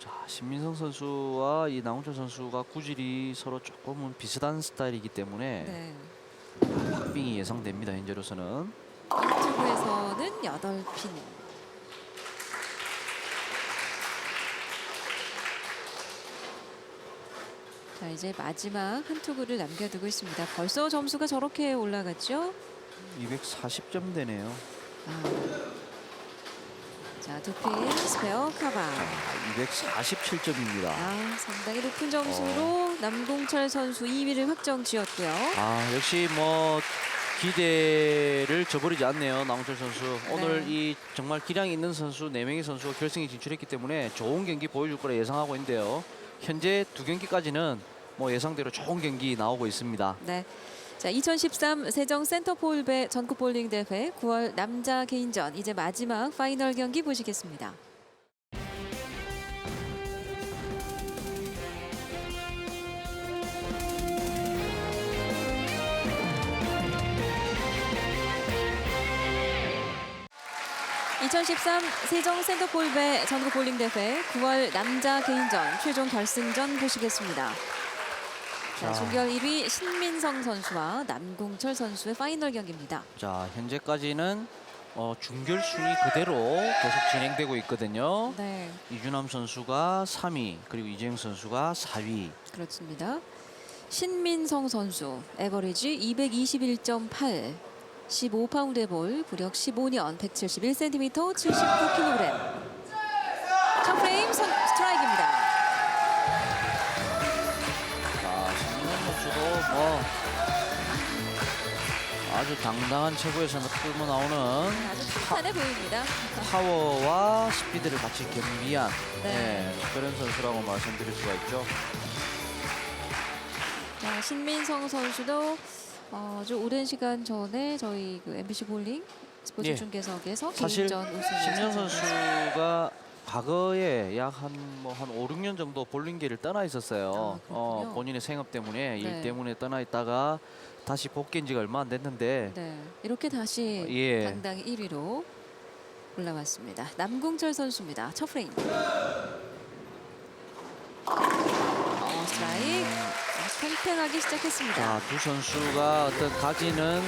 자, 신민성 선수와 이 나홍철 선수가 구질이 서로 조금은 비슷한 스타일이기 때문에 네. 박빙이 예상됩니다. 현재로서는. 투구에서는 8핀. 자, 이제 마지막 한 투구를 남겨두고 있습니다. 벌써 점수가 저렇게 올라갔죠? 240점 되네요. 자, 두핀 스페어 카바. 247점입니다. 상당히 높은 점수로 남궁철 선수 2위를 확정 지었고요. 역시 뭐 기대를 저버리지 않네요. 나홍철 선수. 오늘 이 정말 기량이 있는 선수 4명의 선수가 결승에 진출했기 때문에 좋은 경기 보여줄 거라 예상하고 있는데요. 현재 2경기까지는 뭐 예상대로 좋은 경기 나오고 있습니다. 네. 자, 2013 세정 센터폴배 전국 볼링 대회 9월 남자 개인전 이제 마지막 파이널 경기 보시겠습니다. (2013) 세정 센터폴배 전국 볼링 대회 9월 남자 개인전 최종 결승전 보시겠습니다. 자, 종결 1위 신민성 선수와 남궁철 선수의 파이널 경기입니다. 자, 현재까지는 준결 순위 그대로 계속 진행되고 있거든요. 네, 이준함 선수가 3위, 그리고 이재영 선수가 4위. 그렇습니다. 신민성 선수 에버리지 221.8, 15파운드의 볼, 구력 15년, 171cm, 79kg. 첫 프레임 스트라이크입니다. 뭐 아주 당당한 체구에서 끌고 나오는 아주 탄탄해 보입니다. 파워와 스피드를 같이 겸비한 그런 선수라고 말씀드릴 수가 있죠. 자, 신민성 선수도 아주 오랜 시간 전에 저희 MBC 볼링 스포츠 중계석에서 사실 개인전 우승을 신민성 차지했습니다. 선수가 과거에 약 한 5, 6년 정도 볼링계를 떠나 있었어요. 그렇군요. 본인의 생업 때문에 일 네. 때문에 떠나 있다가 다시 복귀한 지가 얼마 안 됐는데 네, 이렇게 다시 당당히 1위로 올라왔습니다. 남궁철 선수입니다. 첫 프레임. 스트라이크. 팽팽하게 시작했습니다. 자, 두 선수가 가지는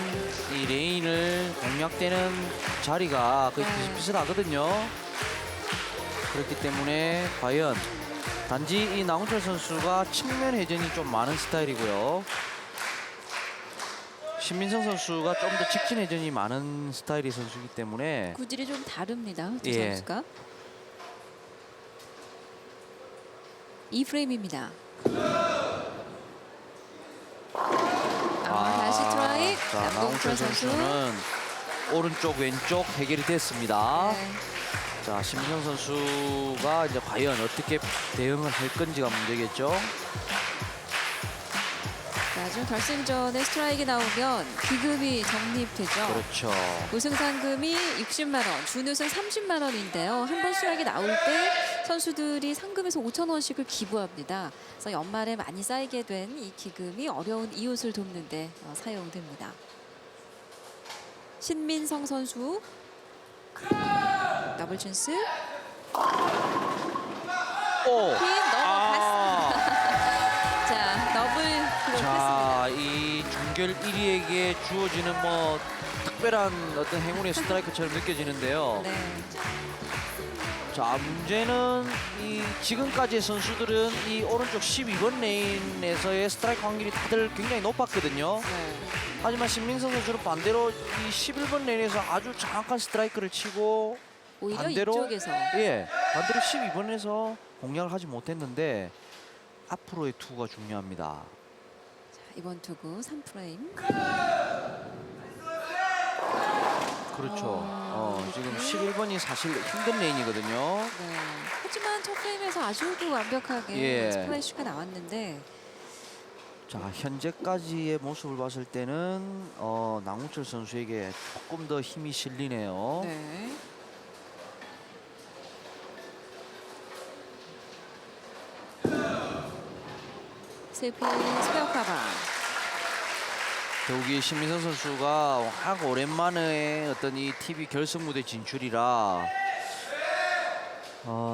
이 레인을 공략되는 자리가 거의 비슷비슷하거든요. 그렇기 때문에 과연 단지 이 나홍철 선수가 측면 회전이 좀 많은 스타일이고요. 신민성 선수가 좀 더 직진 회전이 많은 스타일의 선수이기 때문에 구질이 좀 다릅니다. 두 선수가. 이 프레임입니다. 다시 트라이. 자, 나홍철 선수는 오른쪽 왼쪽 해결이 됐습니다. 자, 신민성 선수가 이제 과연 어떻게 대응을 할 건지가 문제겠죠. 자, 지금 결승전에 스트라이크 나오면 기금이 적립되죠. 그렇죠. 우승 상금이 60만 원, 준우승 30만 원인데요. 한 번 스트라이크 나올 때 선수들이 상금에서 5천 원씩을 기부합니다. 그래서 연말에 많이 쌓이게 된 이 기금이 어려운 이웃을 돕는 데 사용됩니다. 신민성 선수 더블 찬스. 핀 넘어갔습니다. 자, 더블 기록했습니다. 자, 이 중결 1위에게 주어지는 뭐 특별한 어떤 행운의 스트라이크처럼 느껴지는데요. 네. 자, 문제는 이 지금까지의 선수들은 이 오른쪽 12번 레인에서의 스트라이크 확률이 다들 굉장히 높았거든요. 하지만 신민성 선수는 반대로 이 11번 레인에서 아주 정확한 스트라이크를 치고 오히려 반대로 이쪽에서 반대로 12번에서 공략을 하지 못했는데 앞으로의 투구가 중요합니다. 자, 이번 투구 3프레임. 그렇죠. 지금 11번이 사실 힘든 레인이거든요. 네. 하지만 첫 프레임에서 아주 완벽하게 스플래시가 나왔는데 자, 현재까지의 모습을 봤을 때는 나홍철 선수에게 조금 더 힘이 실리네요. 네. 세핀 스페어 카바. 더욱이 신민성 선수가 확 오랜만에 어떤 이 TV 결승 무대 진출이라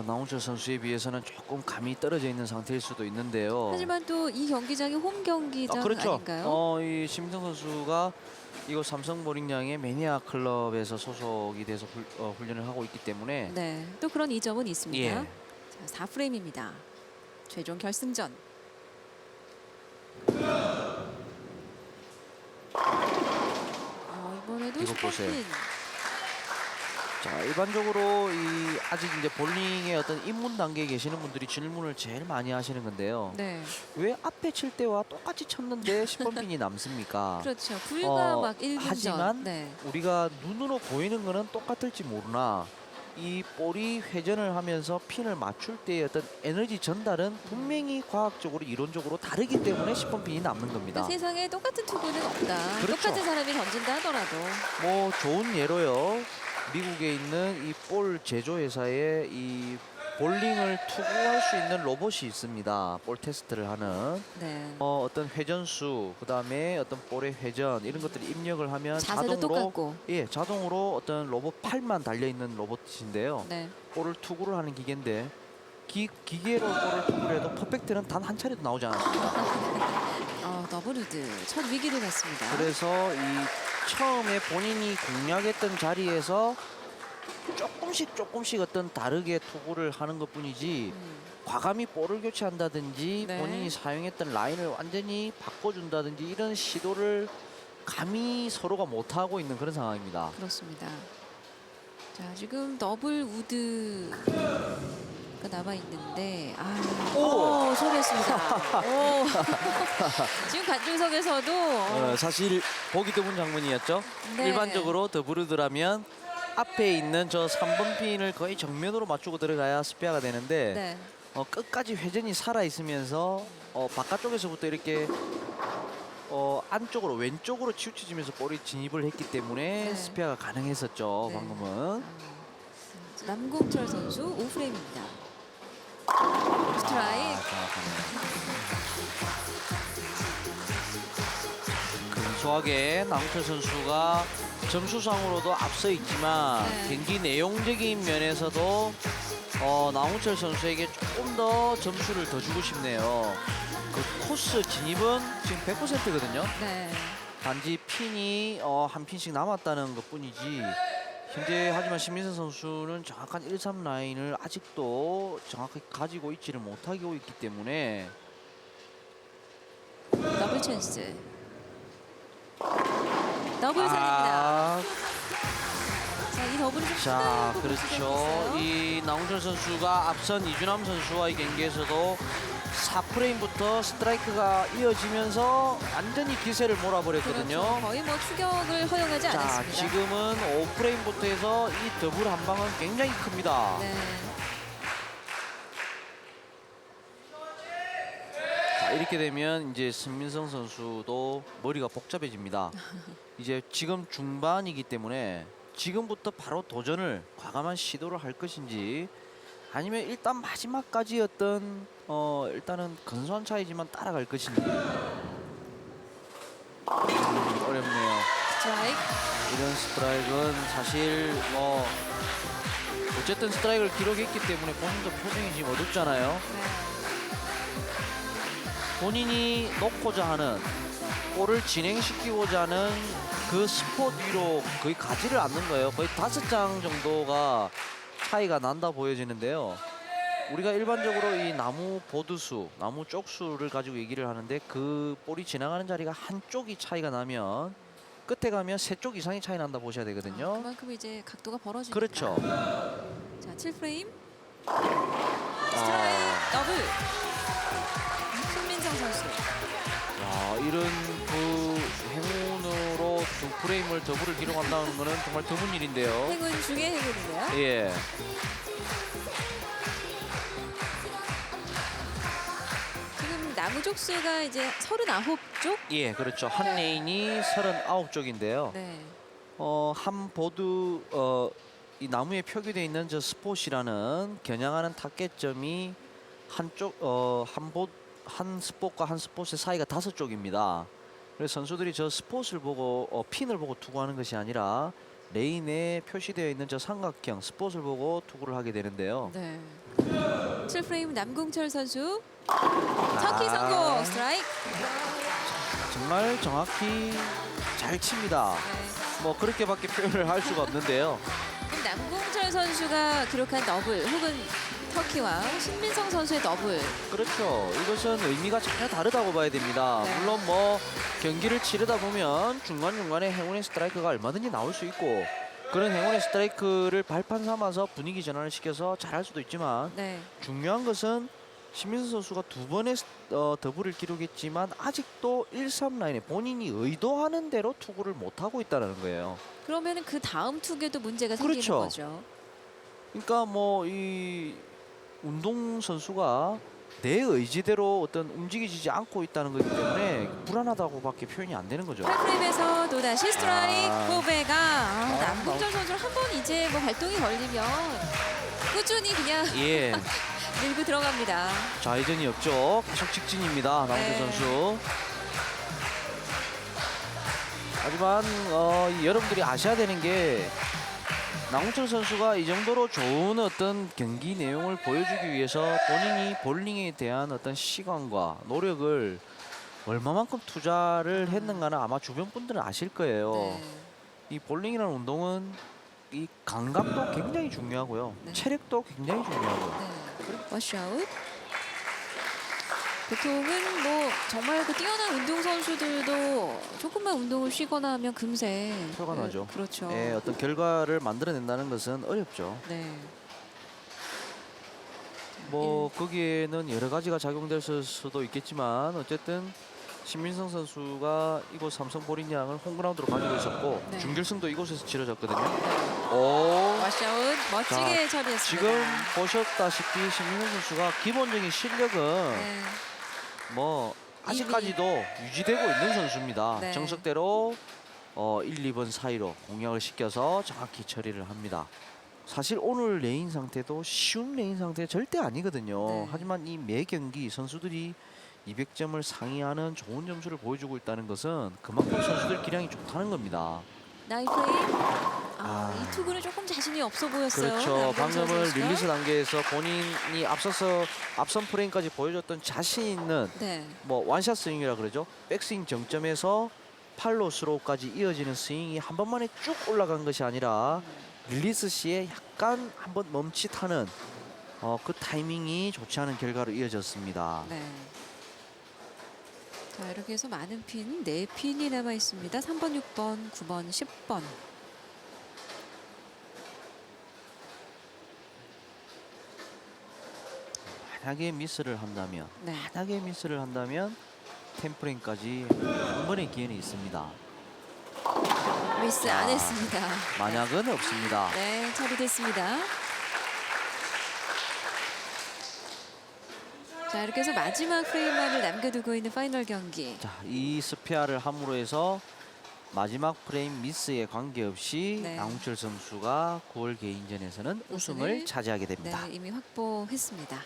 나홍철 선수에 비해서는 조금 감이 떨어져 있는 상태일 수도 있는데요. 하지만 또 이 경기장이 홈 경기장 그렇죠. 아닌가요? 이 신민성 선수가 이곳 삼성 보링장의 매니아 클럽에서 소속이 돼서 훈련을 하고 있기 때문에 네, 또 그런 이점은 있습니다. 예. 자, 4프레임입니다. 최종 결승전. 이번에도 이거 보세요. 스포핀. 자, 일반적으로 이 아직 이제 볼링의 어떤 입문 단계에 계시는 분들이 질문을 제일 많이 하시는 건데요. 네, 왜 앞에 칠 때와 똑같이 쳤는데 10번 핀이 남습니까? 그렇죠. 불과 막 1분 하지만 전. 네. 우리가 눈으로 보이는 거는 똑같을지 모르나 이 볼이 회전을 하면서 핀을 맞출 때의 어떤 에너지 전달은 분명히 과학적으로 이론적으로 다르기 때문에 10번 핀이 남는 겁니다. 그러니까 세상에 똑같은 투구는 없다. 그렇죠. 똑같은 사람이 던진다 하더라도. 뭐 좋은 예로요. 미국에 있는 이 볼 제조 회사에 이 볼링을 투구할 수 있는 로봇이 있습니다. 볼 테스트를 하는 네. 어떤 회전수, 그다음에 어떤 볼의 회전 이런 것들을 입력을 하면 자세도 똑같고. 자동으로 어떤 로봇 팔만 달려 있는 로봇인데요. 네. 볼을 투구를 하는 기계인데 기계로 볼을 투구를 해도 퍼펙트는 단 한 차례도 나오지 않았습니다. 더블우드 첫 위기를 봤습니다. 그래서 이 처음에 본인이 공략했던 자리에서 조금씩 어떤 다르게 투구를 하는 것뿐이지 과감히 볼을 교체한다든지 네. 본인이 사용했던 라인을 완전히 바꿔준다든지 이런 시도를 감히 서로가 못하고 있는 그런 상황입니다. 그렇습니다. 자, 지금 더블 우드가 남아 있는데 소리했습니다. 오. 지금 관중석에서도 사실 보기 드문 장면이었죠. 네. 일반적으로 더블우드라면 앞에 있는 저 3번 핀을 거의 정면으로 맞추고 들어가야 스페어가 되는데 네. 끝까지 회전이 살아 있으면서 바깥쪽에서부터 이렇게 안쪽으로 왼쪽으로 치우쳐지면서 볼이 진입을 했기 때문에 네. 스페어가 가능했었죠. 네. 방금은. 남궁철 선수 5프레임입니다. 스트라이크. 근소하게 남철 선수가 점수상으로도 앞서 있지만 네. 경기 내용적인 면에서도 나홍철 선수에게 조금 더 점수를 더 주고 싶네요. 그 코스 진입은 지금 100%거든요. 네. 단지 핀이 한 핀씩 남았다는 것뿐이지 현재 하지만 신민선 선수는 정확한 1-3 라인을 아직도 정확하게 가지고 있지를 못하고 있기 때문에 더블 찬스. 더블 살립니다. 자, 이 더블이 좀 자, 크다고 볼 수가 그렇죠. 있겠어요. 이 나홍철 선수가 앞선 이준함 선수와의 경기에서도 4프레임부터 스트라이크가 이어지면서 완전히 기세를 몰아버렸거든요. 그렇죠. 거의 뭐 추격을 허용하지 자, 않았습니다. 지금은 5프레임부터 해서 이 더블 한 방은 굉장히 큽니다. 네. 자, 이렇게 되면 이제 신민성 선수도 머리가 복잡해집니다. 이제 지금 중반이기 때문에 지금부터 바로 도전을 과감한 시도를 할 것인지 아니면 일단 마지막까지 어떤 일단은 근소한 차이지만 따라갈 것인지 어렵네요. 스트라이크. 이런 스트라이크는 사실 어쨌든 스트라이크를 기록했기 때문에 본인도 표정이 지금 어둡잖아요. 네. 본인이 놓고자 하는 볼을 진행시키고자 하는 그 스포 뒤로 거의 가지를 않는 거예요. 거의 5장 정도가 차이가 난다 보여지는데요. 우리가 일반적으로 이 나무 보드수, 나무 쪽수를 가지고 얘기를 하는데 그 볼이 지나가는 자리가 한쪽이 차이가 나면 끝에 가면 3쪽 이상의 차이 난다 보셔야 되거든요. 그만큼 이제 각도가 벌어지니까. 그렇죠. 자, 7프레임. 스트라이크 더블. 신민성 선수. 이런 그 행운으로 2프레임을 더블을 기록한다는 거는 정말 드문 일인데요. 행운 중에 행운인데요. 예. 지금 나무 족수가 이제 39쪽. 예, 그렇죠. 한 레인이 39쪽인데요. 네. 한 보드 이 나무에 표기되어 있는 저 스폿이라는 겨냥하는 타겟점이 한쪽 한 한 스폿과 한 스폿의 사이가 5쪽입니다. 그래서 선수들이 저 스폿을 보고 핀을 보고 투구하는 것이 아니라 레인에 표시되어 있는 저 삼각형 스폿을 보고 투구를 하게 되는데요. 네. 7프레임 남궁철 선수 터키 성공 스트라이크. 정말 정확히 잘 칩니다. 네. 뭐 그렇게밖에 표현을 할 수가 없는데요. 그럼 남궁철 선수가 기록한 더블 혹은 터키와 신민성 선수의 더블. 그렇죠. 이것은 의미가 전혀 다르다고 봐야 됩니다. 네. 물론 뭐 경기를 치르다 보면 중간중간에 행운의 스트라이크가 얼마든지 나올 수 있고 그런 행운의 스트라이크를 발판 삼아서 분위기 전환을 시켜서 잘할 수도 있지만 네. 중요한 것은 신민수 선수가 2번의 더블을 기록했지만 아직도 1-3 라인에 본인이 의도하는 대로 투구를 못하고 있다는 거예요. 그러면 그 다음 투구에도 문제가 생기는 그렇죠. 거죠. 그러니까 뭐 이 운동 선수가 내 의지대로 어떤 움직이지 않고 있다는 거기 때문에 불안하다고밖에 표현이 안 되는 거죠. 8프레임에서 또다시 스트라이크 아. 포베가 남궁철 선수 한 번 이제 뭐 발동이 걸리면 꾸준히 그냥 예, 밀고 들어갑니다. 좌회전이 없죠. 계속 직진입니다. 남훈철 네. 선수. 하지만 여러분들이 아셔야 되는 게 남훈철 선수가 이 정도로 좋은 어떤 경기 내용을 보여주기 위해서 본인이 볼링에 대한 어떤 시간과 노력을 얼마만큼 투자를 했는가는 아마 주변 분들은 아실 거예요. 네. 이 볼링이라는 운동은 이 감각도 굉장히 중요하고요. 네. 체력도 굉장히 중요하고요. 네. 워시아웃. 보통은 뭐 정말 그 뛰어난 운동 선수들도 조금만 운동을 쉬거나 하면 금세 표가 나죠. 그렇죠. 예, 어떤 결과를 만들어낸다는 것은 어렵죠. 네. 뭐 거기에는 여러 가지가 작용될 수도 있겠지만 어쨌든 신민성 선수가 이곳 삼성 볼링장을 홈그라운드로 가지고 있었고 네. 준결승도 이곳에서 치러졌거든요. 오, 워시아웃 멋지게 처리했습니다. 지금 보셨다시피 신민성 선수가 기본적인 실력은 네. 뭐 아직까지도 유지되고 있는 선수입니다. 네. 정석대로 1, 2번 사이로 공략을 시켜서 정확히 처리를 합니다. 사실 오늘 레인 상태도 쉬운 레인 상태 절대 아니거든요. 네. 하지만 이 매 경기 선수들이 200점을 상회하는 좋은 점수를 보여주고 있다는 것은 그만큼 선수들 기량이 좋다는 겁니다. 나이프레임. 아. 이 투구는 조금 자신이 없어 보였어요. 그렇죠. 남궁철 방금은 선수가. 릴리스 단계에서 본인이 앞서서 앞선 프레임까지 보여줬던 자신 있는 네. 뭐 원샷 스윙이라 그러죠. 백스윙 정점에서 팔로 스로우까지 이어지는 스윙이 한 번만에 쭉 올라간 것이 아니라 릴리스 시에 약간 한번 멈칫하는 그 타이밍이 좋지 않은 결과로 이어졌습니다. 네. 자, 이렇게 해서 많은 핀, 4핀이 남아 있습니다. 3번, 6번, 9번, 10번. 만약에 미스를 한다면 네. 만약에 미스를 한다면 템프레인까지 한 번의 기회는 있습니다. 미스 안 아. 했습니다. 만약은 없습니다. 네, 처리됐습니다. 자, 이렇게 해서 마지막 프레임만을 남겨두고 있는 파이널 경기. 자, 이 스페어를 함으로 해서 마지막 프레임 미스에 관계없이 네. 양홍철 선수가 9월 개인전에서는 우승을 우승을 차지하게 됩니다. 네, 이미 확보했습니다.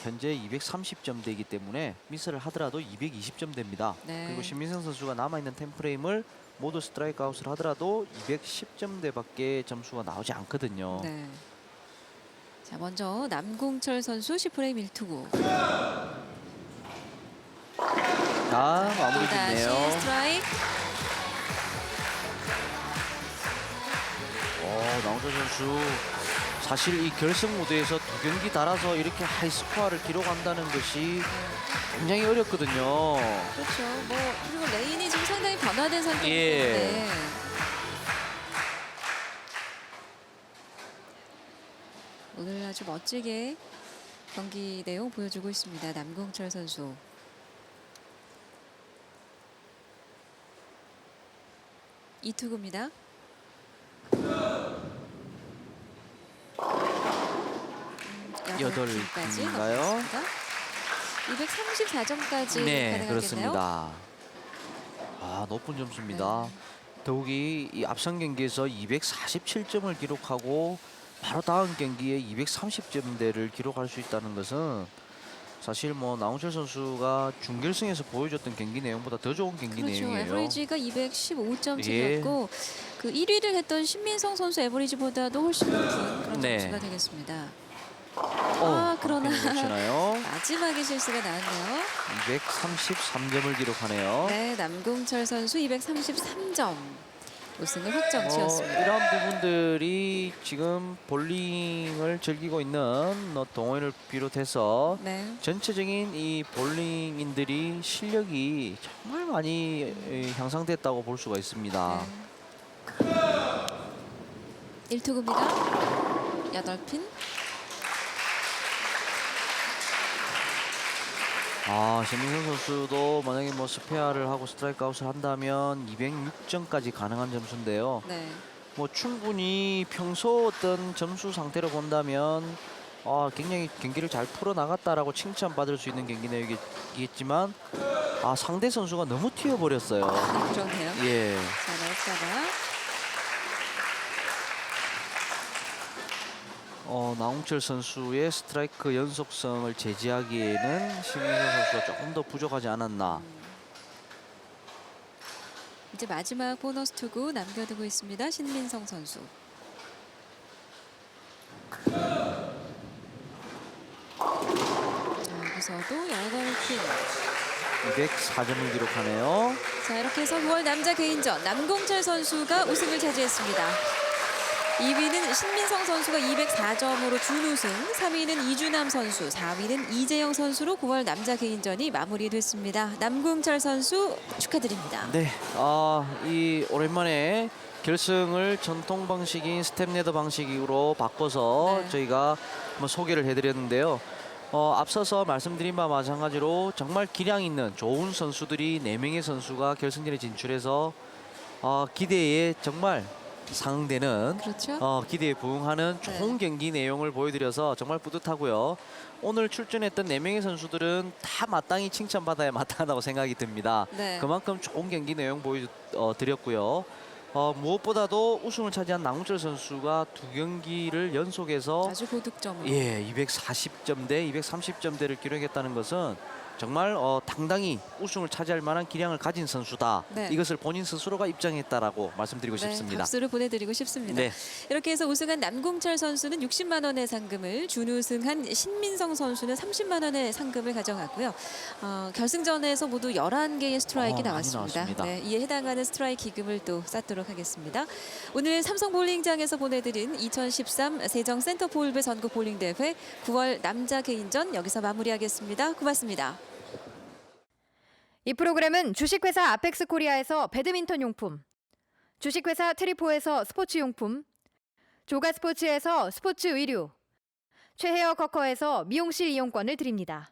현재 230점 되기 때문에 미스를 하더라도 220점 됩니다. 네. 그리고 신민성 선수가 남아있는 10프레임을 모두 스트라이크 아웃을 하더라도 210점대밖에 점수가 나오지 않거든요. 네. 자, 먼저 남궁철 선수 10프레임 1투구. 마무리 또다시 짓네요. 스트라이크. 남홍철 선수 사실 이 결승 무대에서 2경기 달아서 이렇게 하이 스코어를 기록한다는 것이 굉장히 어렵거든요. 그렇죠. 뭐 그리고 레인이 지금 상당히 변화된 상태이기 예. 때문에 오늘 아주 멋지게 경기 내용 보여주고 있습니다. 남궁철 선수. 이투구입니다. 여덟 8까지 팀인가요? 234점까지 네, 가능하겠네요. 그렇습니다. 높은 점수입니다. 네. 더욱이 이 앞선 경기에서 247점을 기록하고 바로 다음 경기에 230점대를 기록할 수 있다는 것은 사실 뭐 나홍철 선수가 준결승에서 보여줬던 경기 내용보다 더 좋은 경기 그렇죠. 내용이에요. 에버리지가 215점씩이었고 그 1위를 했던 신민성 선수 에버리지보다도 훨씬 높은 그런 네. 점수가 되겠습니다. 그러나 그러나 놓치나요? 마지막에 실수가 나왔네요. 233점을 기록하네요. 네, 남궁철 선수 233점. 우승을 확정 지었습니다. 이런 부분들이 지금 볼링을 즐기고 있는 동호인을 비롯해서 네. 전체적인 이 볼링인들이 실력이 정말 많이 향상됐다고 볼 수가 있습니다. 네. 1투구입니다. 8핀. 신민성 선수도 만약에 뭐 스페어를 하고 스트라이크 아웃을 한다면 206점까지 가능한 점수인데요. 네. 뭐 충분히 평소 어떤 점수 상태로 본다면 굉장히 경기를 잘 풀어나갔다라고 칭찬받을 수 있는 경기 내용이겠지만 상대 선수가 너무 튀어버렸어요. 그러네요. 예. 자가 나홍철 선수의 스트라이크 연속성을 제지하기에는 신민성 선수가 조금 더 부족하지 않았나. 이제 마지막 보너스 투구 남겨두고 있습니다. 신민성 선수. 자, 여기서도 8핀. 204점을 기록하네요. 자, 이렇게 해서 9월 남자 개인전 남궁철 선수가 우승을 차지했습니다. 2위는 신민성 선수가 204점으로 준우승, 3위는 이주남 선수, 4위는 이재영 선수로 9월 남자 개인전이 마무리됐습니다. 남궁철 선수 축하드립니다. 네, 이 오랜만에 결승을 전통 방식인 스텝 레더 방식으로 바꿔서 네. 저희가 한번 소개를 해드렸는데요. 앞서서 말씀드린 바와 마찬가지로 정말 기량 있는 좋은 선수들이 4명의 선수가 결승전에 진출해서 기대에 정말 상응되는 그렇죠. 기대에 부응하는 좋은 네. 경기 내용을 보여드려서 정말 뿌듯하고요. 오늘 출전했던 4명의 선수들은 다 마땅히 칭찬받아야 마땅하다고 생각이 듭니다. 네. 그만큼 좋은 경기 내용 보여드렸고요. 무엇보다도 우승을 차지한 나홍철 선수가 2경기를 연속해서 아주 고득점으로. 240점대, 230점대를 기록했다는 것은 정말 당당히 우승을 차지할 만한 기량을 가진 선수다. 네. 이것을 본인 스스로가 입증했다라고 말씀드리고 싶습니다. 박수를 보내드리고 싶습니다. 네. 이렇게 해서 우승한 남궁철 선수는 60만 원의 상금을, 준우승한 신민성 선수는 30만 원의 상금을 가져갔고요. 결승전에서 모두 11개의 스트라이크가 많이 나왔습니다. 나왔습니다. 네, 이에 해당하는 스트라이크 기금을 또 쌓도록 하겠습니다. 오늘 삼성 볼링장에서 보내드린 2013 세정 센터 볼배 전국 볼링 대회 9월 남자 개인전 여기서 마무리하겠습니다. 고맙습니다. 이 프로그램은 주식회사 아펙스 코리아에서 배드민턴 용품, 주식회사 트리포에서 스포츠 용품, 조가 스포츠에서 스포츠 의류, 최헤어 커커에서 미용실 이용권을 드립니다.